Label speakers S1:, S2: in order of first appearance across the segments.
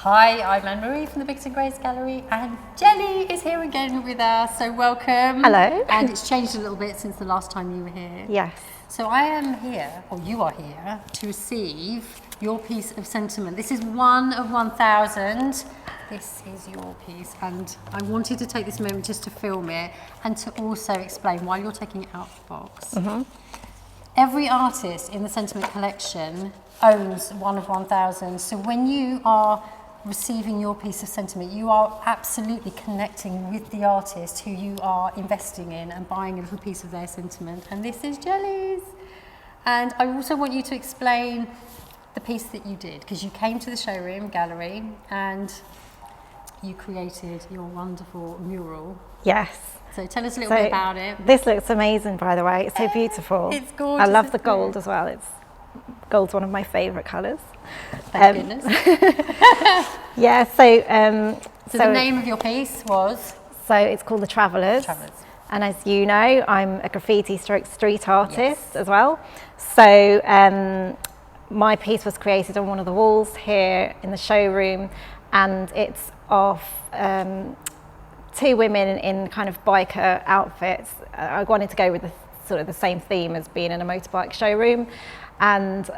S1: Hi, I'm Anne-Marie from the Bickerton Grace Gallery, and Jenny is here again with us, so welcome.
S2: Hello.
S1: And it's changed a little bit since the last time you were here.
S2: Yes.
S1: So I am here, or you are here, to receive your piece of sentiment. This is one of 1,000. This is your piece, and I wanted to take this moment just to film it and to also explain why you're taking it out of the box.
S2: Mm-hmm.
S1: Every artist in the sentiment collection owns one of 1,000. So when you are receiving your piece of sentiment, you are absolutely connecting with the artist who you are investing in and buying a little piece of their sentiment. And this is Jelly's. And I also want you to explain the piece that you did, because you came to the showroom gallery and you created your wonderful mural.
S2: Yes.
S1: So tell us a little bit about it.
S2: This looks amazing, by the way. It's so beautiful.
S1: It's gorgeous.
S2: I love the gold as well. Gold's one of my favourite colours.
S1: Thank goodness.
S2: Yeah,
S1: so the name of your piece was?
S2: So it's called The Travellers. And as you know, I'm a graffiti street artist as well. So my piece was created on one of the walls here in the showroom, and it's of two women in kind of biker outfits. I wanted to go with the same theme as being in a motorbike showroom, and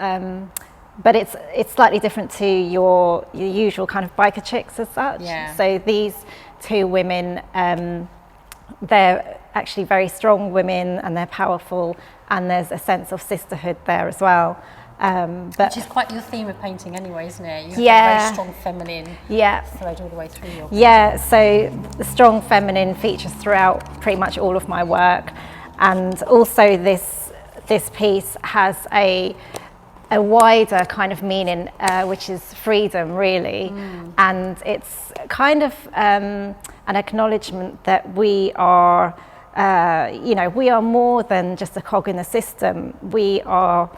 S2: but it's slightly different to your usual kind of biker chicks as such.
S1: Yeah.
S2: So these two women, they're actually very strong women, and they're powerful, and there's a sense of sisterhood there as well.
S1: Which is quite your theme of painting anyway, isn't it? You have a very strong feminine thread all the way through your painting.
S2: Yeah, so the strong feminine features throughout pretty much all of my work. And also this piece has a wider kind of meaning, which is freedom, really. And it's kind of an acknowledgement that we are, we are more than just a cog in the system. We are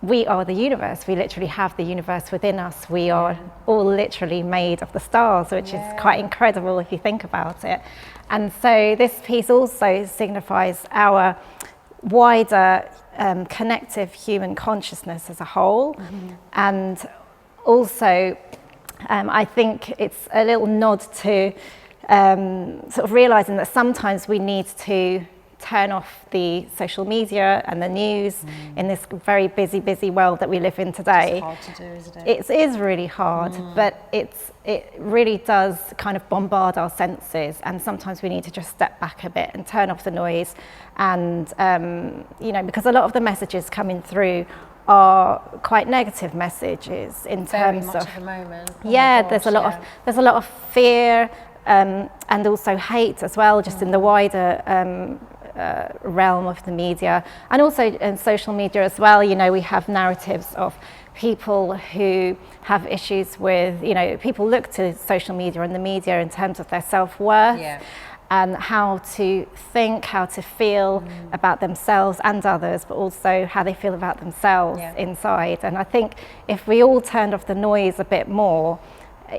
S2: the universe. We literally have the universe within us. We are all literally made of the stars, which is quite incredible if you think about it. And so this piece also signifies our wider connective human consciousness as a whole. And also I think it's a little nod to sort of realizing that sometimes we need to turn off the social media and the news in this very busy world that we live in today.
S1: It's hard to do, isn't it?
S2: It is really hard, but it really does kind of bombard our senses, and sometimes we need to just step back a bit and turn off the noise. And because a lot of the messages coming through are quite negative messages in terms of
S1: the moment.
S2: There's a lot of fear and also hate as well, just in the wider realm of the media, and also in social media as well. We have narratives of people who have issues with, people look to social media and the media in terms of their self-worth and how to think, how to feel about themselves and others, but also how they feel about themselves inside. And I think if we all turned off the noise a bit more,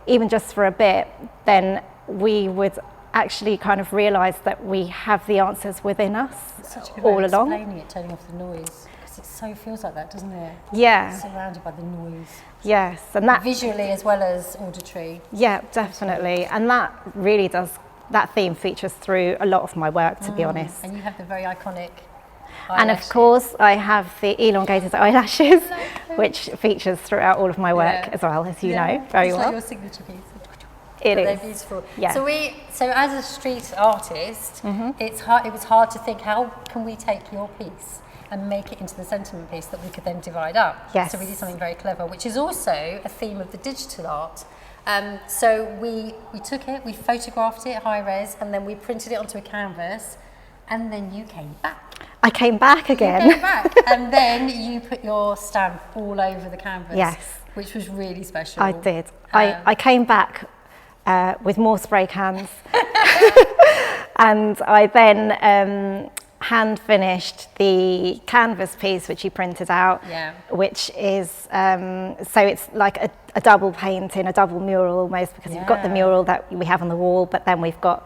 S2: even just for a bit, then we would actually kind of realise that we have the answers within us all along.
S1: Explaining it, turning off the noise, because it so feels like that, doesn't it?
S2: Yeah.
S1: Surrounded by the noise.
S2: Yes, and that
S1: visually as well as auditory.
S2: Yeah, definitely, and that really does. That theme features through a lot of my work, to be honest.
S1: And you have the very iconic eyelashes.
S2: And of course, I have the elongated eyelashes, which features throughout all of my work as well, as you know very well.
S1: It's like your signature piece.
S2: They're
S1: beautiful.
S2: Yeah.
S1: So as a street artist, it was hard to think, how can we take your piece and make it into the sentiment piece that we could then divide up?
S2: Yes.
S1: So we did something very clever, which is also a theme of the digital art. So we took it, we photographed it high res, and then we printed it onto a canvas, and then you came back.
S2: I came back again.
S1: You came back, and then you put your stamp all over the canvas.
S2: Yes.
S1: Which was really special.
S2: I did. I came back with more spray cans, and I then hand finished the canvas piece which you printed out, which is so it's like a double painting, a double mural almost, because we've got the mural that we have on the wall, but then we've got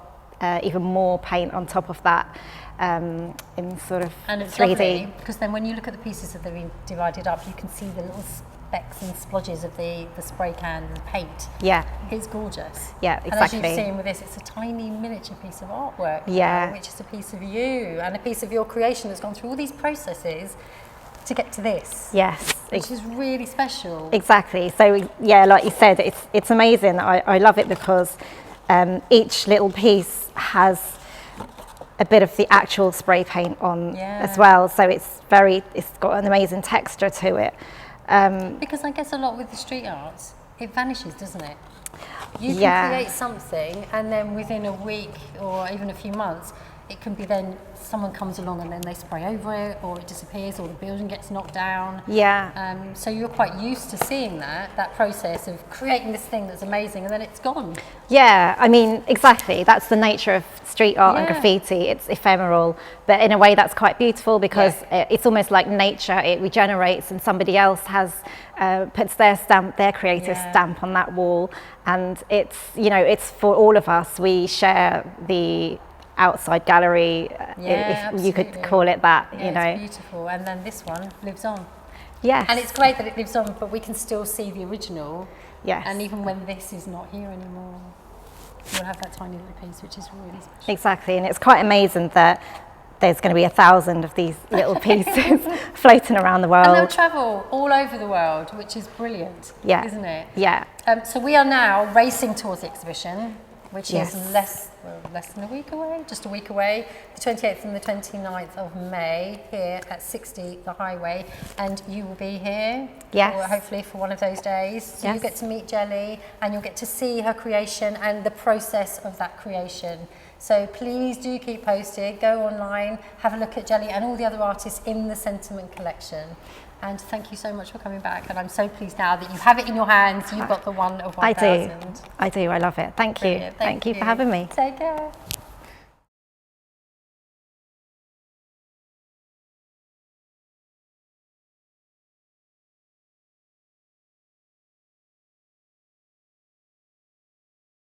S2: even more paint on top of that in sort of
S1: and it's
S2: 3D.
S1: lovely, because then when you look at the pieces that they've been divided up, you can see the little specks and splodges of the spray can and the paint.
S2: Yeah.
S1: It's gorgeous.
S2: Yeah,
S1: And as
S2: exactly.
S1: you've seen with this, it's a tiny miniature piece of artwork.
S2: Yeah.
S1: Which is a piece of you and a piece of your creation that's gone through all these processes to get to this.
S2: Yes.
S1: Which is really special.
S2: Exactly. So yeah, like you said, it's amazing. I love it because each little piece has a bit of the actual spray paint on as well. So it's got an amazing texture to it.
S1: Because I guess a lot with the street art, it vanishes, doesn't it? You can
S2: Yeah.
S1: create something and then within a week or even a few months, it can be then someone comes along and then they spray over it, or it disappears, or the building gets knocked down.
S2: Yeah.
S1: So you're quite used to seeing that process of creating this thing that's amazing and then it's gone.
S2: Yeah, I mean, exactly. That's the nature of street art and graffiti. It's ephemeral, but in a way that's quite beautiful because it's almost like nature. It regenerates and somebody else has puts their stamp, their creative stamp on that wall. And it's, you know, it's for all of us. We share the outside gallery, if you could call it that, you know.
S1: It's beautiful. And then this one lives on.
S2: Yes.
S1: And it's great that it lives on, but we can still see the original.
S2: Yes.
S1: And even when this is not here anymore, you'll have that tiny little piece, which is really special.
S2: Exactly. And it's quite amazing that there's going to be 1,000 of these little pieces floating around the world.
S1: And they'll travel all over the world, which is brilliant, isn't it?
S2: Yeah.
S1: So we are now racing towards the exhibition, which is less than a week away, just a week away, the 28th and the 29th of May here at 60 The Highway, and you will be here, or hopefully for one of those days. So you get to meet Jelly and you'll get to see her creation and the process of that creation. So please do keep posted, go online, have a look at Jelly and all the other artists in the Sentiment collection. And thank you so much for coming back. And I'm so pleased now that you have it in your hands. You've got the one of 1,000.
S2: I do. I love it. Thank you.
S1: Brilliant.
S2: Thank you for having me.
S1: Take care.